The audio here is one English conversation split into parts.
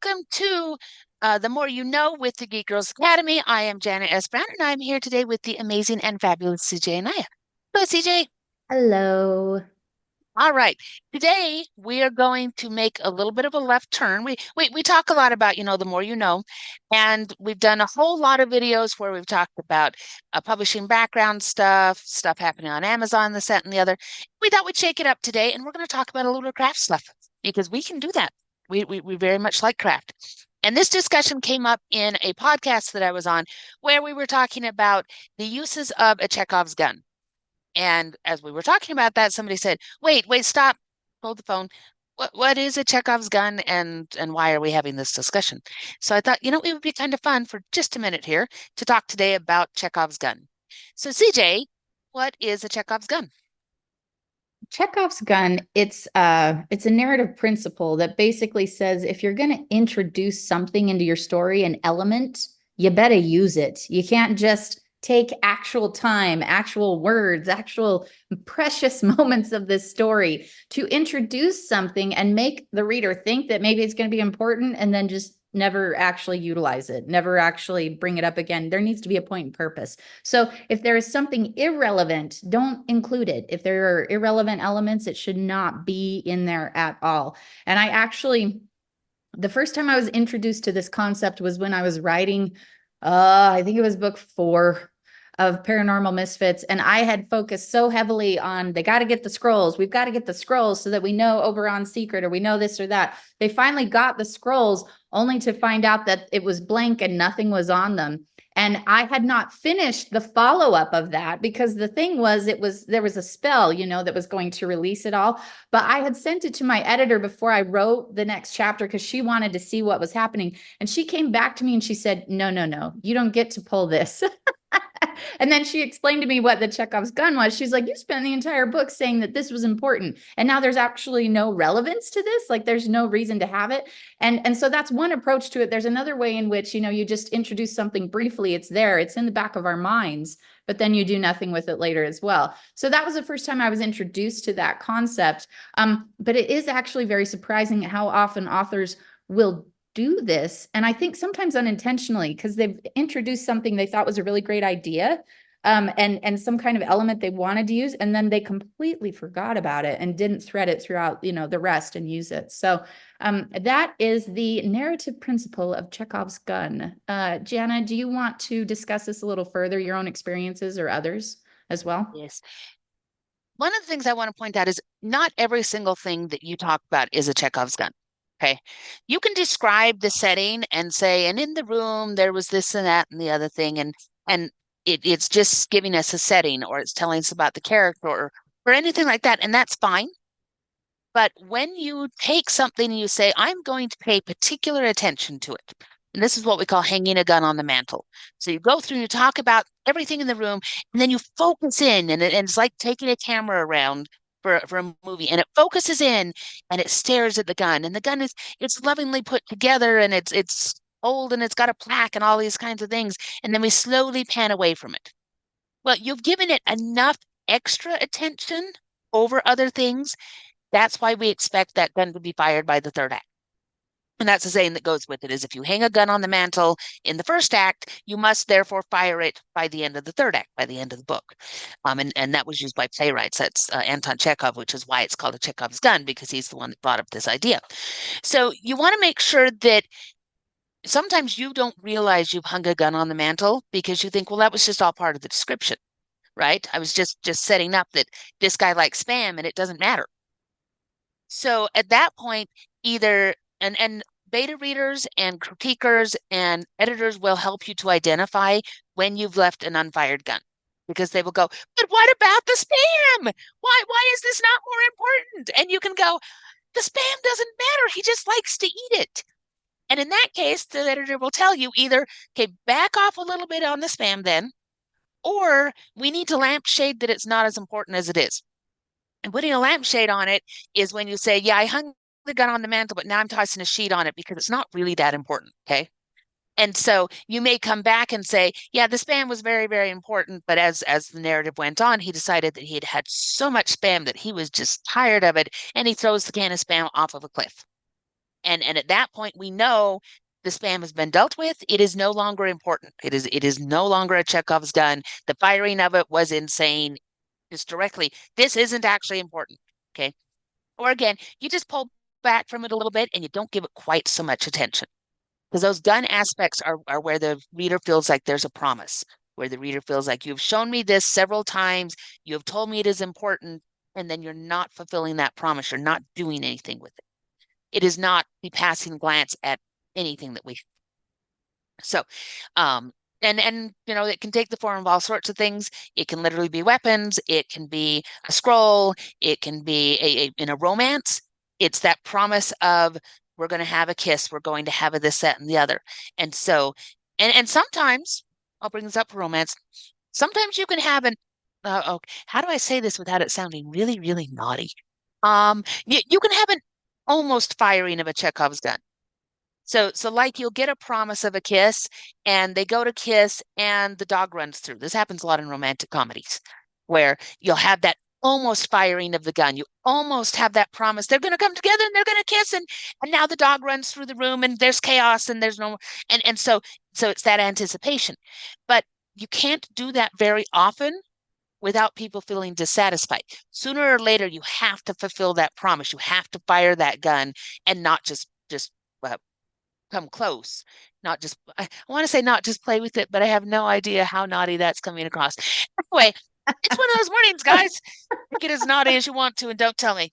welcome to The More You Know with the Geek Girls Academy. I am Janet S. Brown, and I'm here today with the amazing and fabulous CJ Anaya. Hello, CJ. Hello. All right. Today we are going to make a little bit of a left turn. We talk a lot about, the more you know, and we've done a whole lot of videos where we've talked about publishing background stuff happening on Amazon, this, that, and the other. We thought we'd shake it up today, and we're going to talk about a little craft stuff because we can do that. We very much like craft. And this discussion came up in a podcast that I was on where we were talking about the uses of a Chekhov's gun. And as we were talking about that, somebody said, wait, stop, hold the phone. What is a Chekhov's gun and why are we having this discussion? So I thought, it would be kind of fun for just a minute here to talk today about Chekhov's gun. So CJ, what is a Chekhov's gun? Chekhov's gun, it's a narrative principle that basically says if you're going to introduce something into your story, an element, you better use it. You can't just take actual time, actual words, actual precious moments of this story to introduce something and make the reader think that maybe it's going to be important and then just never actually utilize it, never actually bring it up again. There needs to be a point and purpose. So if there is something irrelevant, don't include it. If there are irrelevant elements, it should not be in there at all. And the first time I was introduced to this concept was when I was writing, I think it was book 4 of Paranormal Misfits. And I had focused so heavily on, they got to get the scrolls. We've got to get the scrolls so that we know Oberon's secret or we know this or that. They finally got the scrolls only to find out that it was blank and nothing was on them. And I had not finished the follow-up of that because the thing was, there was a spell, that was going to release it all. But I had sent it to my editor before I wrote the next chapter because she wanted to see what was happening. And she came back to me and she said, no, you don't get to pull this. And then she explained to me what the Chekhov's gun was. She's like, you spent the entire book saying that this was important. And now there's actually no relevance to this. Like there's no reason to have it. And so that's one approach to it. There's another way in which, you just introduce something briefly. It's there, it's in the back of our minds, but then you do nothing with it later as well. So that was the first time I was introduced to that concept. But it is actually very surprising how often authors will do this. And I think sometimes unintentionally, because they've introduced something they thought was a really great idea, and some kind of element they wanted to use, and then they completely forgot about it and didn't thread it throughout, the rest and use it. So that is the narrative principle of Chekhov's gun. Jana, do you want to discuss this a little further, your own experiences or others as well? Yes. One of the things I want to point out is not every single thing that you talk about is a Chekhov's gun. Okay. You can describe the setting and say, and in the room there was this and that and the other thing, and it's just giving us a setting or it's telling us about the character or anything like that, and that's fine. But when you take something and you say, I'm going to pay particular attention to it, and this is what we call hanging a gun on the mantle. So you go through and you talk about everything in the room, and then you focus in, and it's like taking a camera around for a movie, and it focuses in and it stares at the gun. And the gun it's lovingly put together and it's old and it's got a plaque and all these kinds of things. And then we slowly pan away from it. Well, you've given it enough extra attention over other things. That's why we expect that gun to be fired by the third act. And that's the saying that goes with it is if you hang a gun on the mantle in the first act, you must therefore fire it by the end of the third act, by the end of the book. And that was used by playwrights. That's Anton Chekhov, which is why it's called a Chekhov's gun, because he's the one that brought up this idea. So you want to make sure that sometimes you don't realize you've hung a gun on the mantle because you think, well, that was just all part of the description, right? I was just setting up that this guy likes spam and it doesn't matter. So at that point, either and beta readers and critiquers and editors will help you to identify when you've left an unfired gun because they will go, but what about the spam? Why is this not more important? And you can go, the spam doesn't matter. He just likes to eat it. And in that case, the editor will tell you either, okay, back off a little bit on the spam then, or we need to lampshade that it's not as important as it is. And putting a lampshade on it is when you say, yeah, I hung the gun on the mantle, but now I'm tossing a sheet on it because it's not really that important. Okay. And so you may come back and say, yeah, the spam was very, very important. But as the narrative went on, he decided that he had had so much spam that he was just tired of it. And he throws the can of spam off of a cliff. And at that point, we know the spam has been dealt with. It is no longer important. It is no longer a Chekhov's gun. The firing of it was insane. Just directly, this isn't actually important. Okay. Or again, you just pull back from it a little bit and you don't give it quite so much attention. Because those gun aspects are where the reader feels like there's a promise, where the reader feels like you've shown me this several times, you have told me it is important, and then you're not fulfilling that promise. You're not doing anything with it. It is not the passing glance at anything that we so, um, and it can take the form of all sorts of things. It can literally be weapons. It can be a scroll. It can be in a romance. It's that promise of we're going to have a kiss. We're going to have a this, that, and the other. And so, and sometimes I'll bring this up for romance. Sometimes you can have an oh, how do I say this without it sounding really, really naughty? You can have an almost firing of a Chekhov's gun. So like you'll get a promise of a kiss and they go to kiss and the dog runs through. This happens a lot in romantic comedies where you'll have that almost firing of the gun. You almost have that promise. They're going to come together and they're going to kiss and now the dog runs through the room and there's chaos and there's no and so it's that anticipation. But you can't do that very often without people feeling dissatisfied. Sooner or later you have to fulfill that promise. You have to fire that gun and not just uh, come close. Not just, I want to say not just play with it, but I have no idea how naughty that's coming across. Anyway, it's one of those mornings, guys. Make it as naughty as you want to and don't tell me.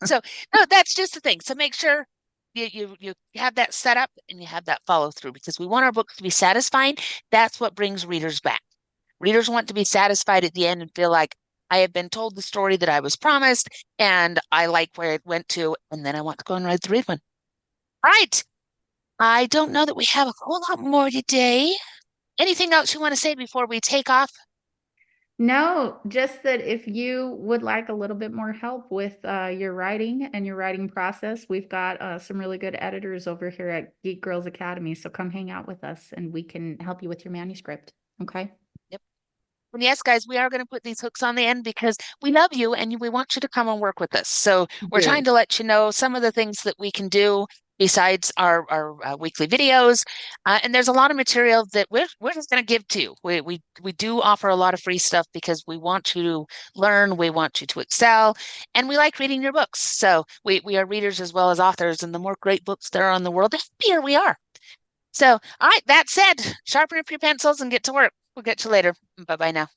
So, no, that's just the thing. So make sure you have that set up and you have that follow through because we want our books to be satisfying. That's what brings readers back. Readers want to be satisfied at the end and feel like I have been told the story that I was promised and I like where it went to, and then I want to go and read the read one. All right. I don't know that we have a whole lot more today. Anything else you want to say before we take off? No, just that if you would like a little bit more help with your writing and your writing process, we've got some really good editors over here at Geek Girls Academy. So come hang out with us and we can help you with your manuscript. Okay. Yep. And yes, guys, we are going to put these hooks on the end because we love you and we want you to come and work with us. So we're trying Do. to let you know some of the things that we can do besides our weekly videos. And there's a lot of material that we're just going to give to you. We do offer a lot of free stuff because we want you to learn, we want you to excel, and we like reading your books. So we are readers as well as authors, and the more great books there are in the world, the happier we are. So, all right, that said, sharpen up your pencils and get to work. We'll get you later. Bye bye now.